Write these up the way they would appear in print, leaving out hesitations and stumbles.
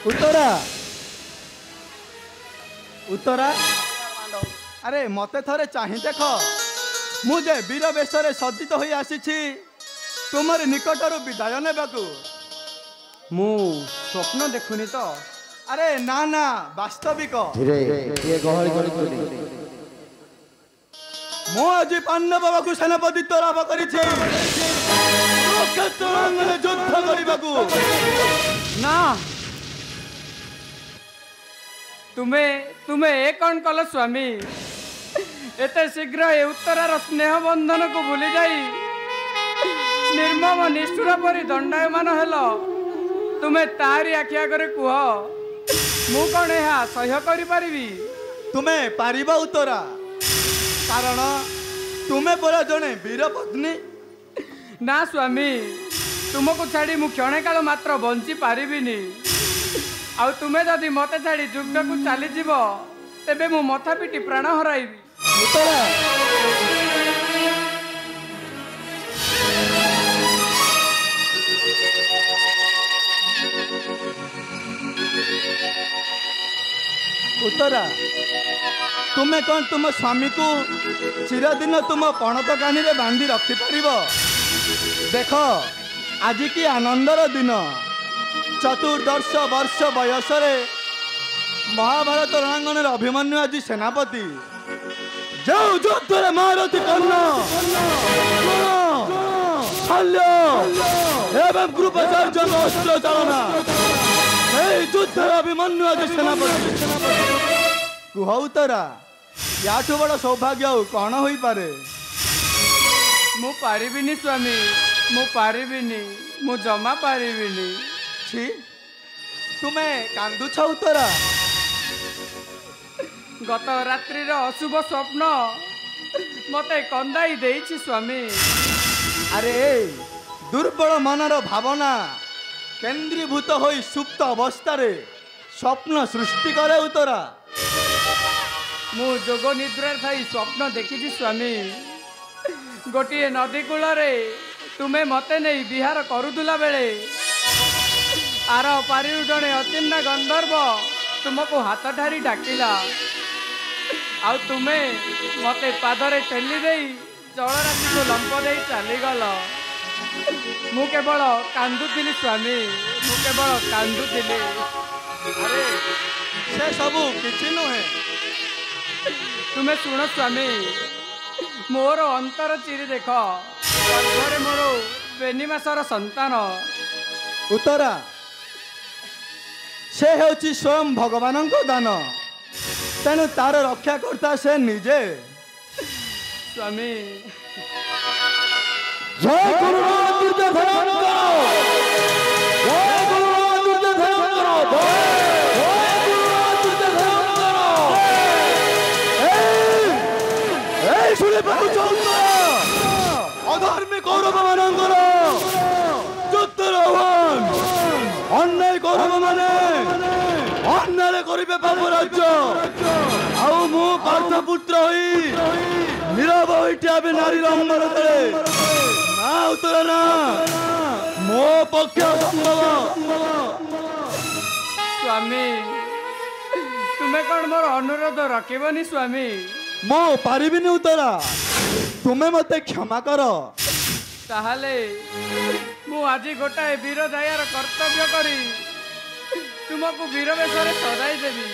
उत्तरा उत्तरा अरे मते थरे चाहि देख मुझे वीर वेश सज्जित हो आसी तुमर निकटर विदाय ने मु स्वप्न देखुनी तो अरे ना ना वास्तविक मु आज पांडव बाबा को सेनापतित्व लाभ कर युद्ध करने ना तुम्हें तुम्हें ए कौन कल स्वामी एते शीघ्र ए उत्तरार स्नेह बंधन को भूली जाई निर्मम निष्ठुर परी दंडायमान हेल तुम्हें तारी आखि आगे कह मु कौन यह सह्य करि पारिबी तुम्हें पारिबा उत्तरा कारण तुम्हें परा जने वीर पत्नी ना स्वामी तुमको छाड़ी मु क्षणे काल मात्र बंची पारिबिनी आउ तुम्हें जदि मत छाड़ी युद्ध को चली जीव तेबे मु मथा पिटी प्राण हराइबी उत्तरा तुम्हें कौन तुम स्वामी को चिरदिन तुम पणत कानी रे बांधी रखी पारिबो देख आज की आनंदर दिन चतुर्दश वर्ष बयस महाभारत रणांगन अभिमन्यु आज सेनापति जो युद्ध महारथी कर्ण शल्य एवं कृपाचार्य अस्त्र चालना युद्ध अभिमन्यु आज सेनापति कुह उत्तरा याठू बड़ सौभाग्य कौन हो पारे मु पारिबिनी स्वामी मु पारिबिनी मु जमा पारिबिनी छी तुम्हें कांदुछ उत्तरा गत रात्रि अशुभ स्वप्न मते कंदाई देइछि स्वामी अरे दुर्बल मनर भावना केन्द्रीभूत हो सुप्त अवस्था स्वप्न सृष्टि करे उत्तरा मु जोग निद्रा थाई स्वप्न देखी स्वामी गोटे नदी कूल तुम्हें मते नहीं विहार करुला बेले आर पारि जड़े अचिन्ना गंधर्व तुमको हाथ ठारी डाकिला आ तुम्हें मते पादरे ठेली दे जलराशि को लंप दे चलीगल मु केवल कांदुली स्वामी मु केवल कांदुली अरे से सबू किछि नुहे तुम्हें शुण स्वामी मोर अंतर चिरी देख गर्भरे मोर बेनिमासर संतान उत्तरा से होची स्वयं भगवान को दान तेणु तार रक्षा करता से निजे स्वामी जय गुरुनाथ दुर्योधन जय गुरुनाथ दुर्योधन जय गुरुनाथ दुर्योधन ए सुले पाउछ अधर्मी कौरव मानकर युद्ध आह्वान अन्याय कौरव माने अन्याय करिबे पाप राज्य आउ मु पार्थपुत्र होई नीरव होइटे आबे नारी रंगन तले ना उत्तर ना मो पक्ष संभव स्वामी तुम्हें कौन मोर अनुरोध रखिबनी स्वामी मो पारिबिनी उत्तरा तुम्हें मते क्षमा कर ताहले मु आज गोटाए वीर जायार कर्तव्य करी तुमको वीर वेश सजाई देवी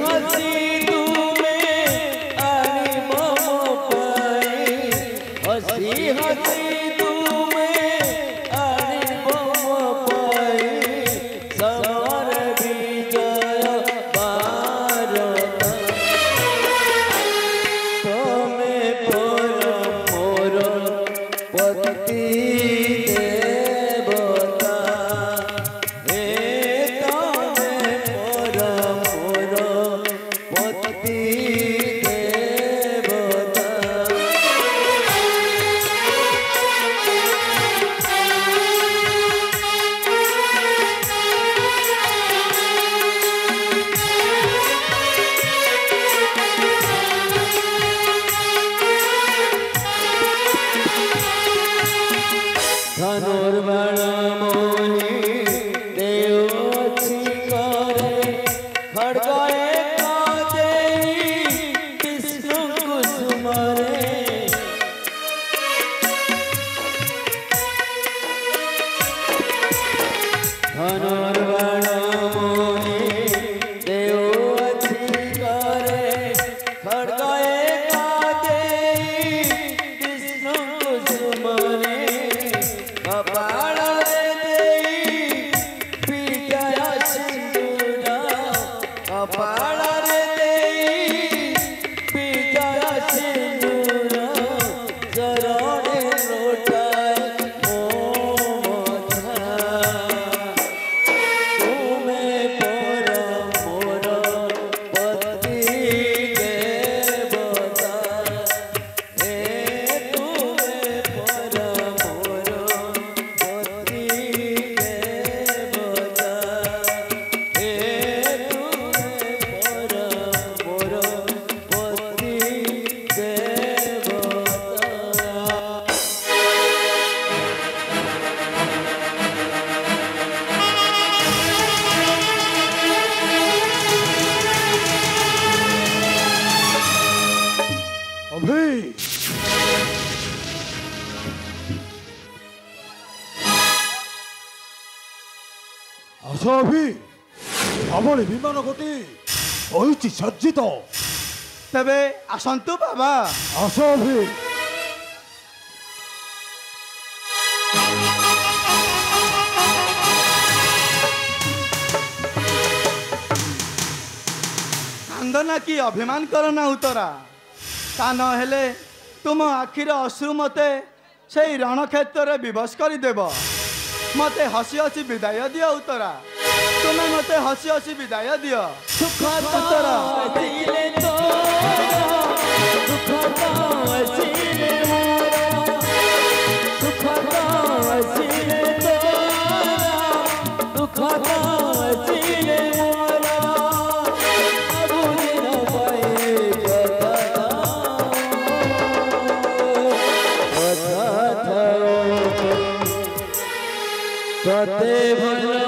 हसी तुम्हें आनी मम पाए हसी तुम्हें आनी मम पाए समर विजय भारत तमें पर मोर पति देवता हे तमें पर मोर पति देवता धनुर्बाण मोहि देव अछि करे खड्गाए कादेई विष्णु कुसुमरे धनुर्बाण मोहि देव अछि करे खड्गाए कादेई विष्णु कुसुमरे कपाल देई पीठया सिंदूर कपाल देई पीठया सिंदूर चरणे लोटाए मोमथा तुम्हें पर मोर पति देवता हे तुम्हें पर मोर पति देवता हे तुम्हें पर मोर पति देवता अभी आस अभी अमरी विमान गति होइछि सज्जित तेबे आसंतु बाबा आस अभी कांदना कि अभिमान करना उतरा ता न हेले तुम आखिर अश्रु मते से रणक्षेत्र विवश करदेव मते हसी हसी विदाय दियो उतरा तुम्हें मते हसी हसी विदाय दियो सुख उतरा दिले तो सुख दिले मोरा सुख दिले तो दुख दिले मोरा अबु दिन पाए कथा कते भला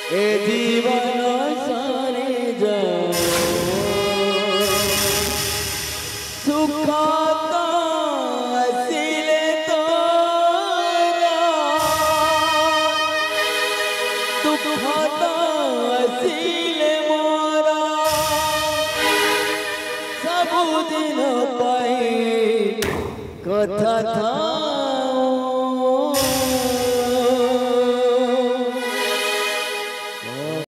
ए जीवन सारी जाओ सुख हसीले तोरा दुख हसीले मोरा सबुदिन पाई कथा था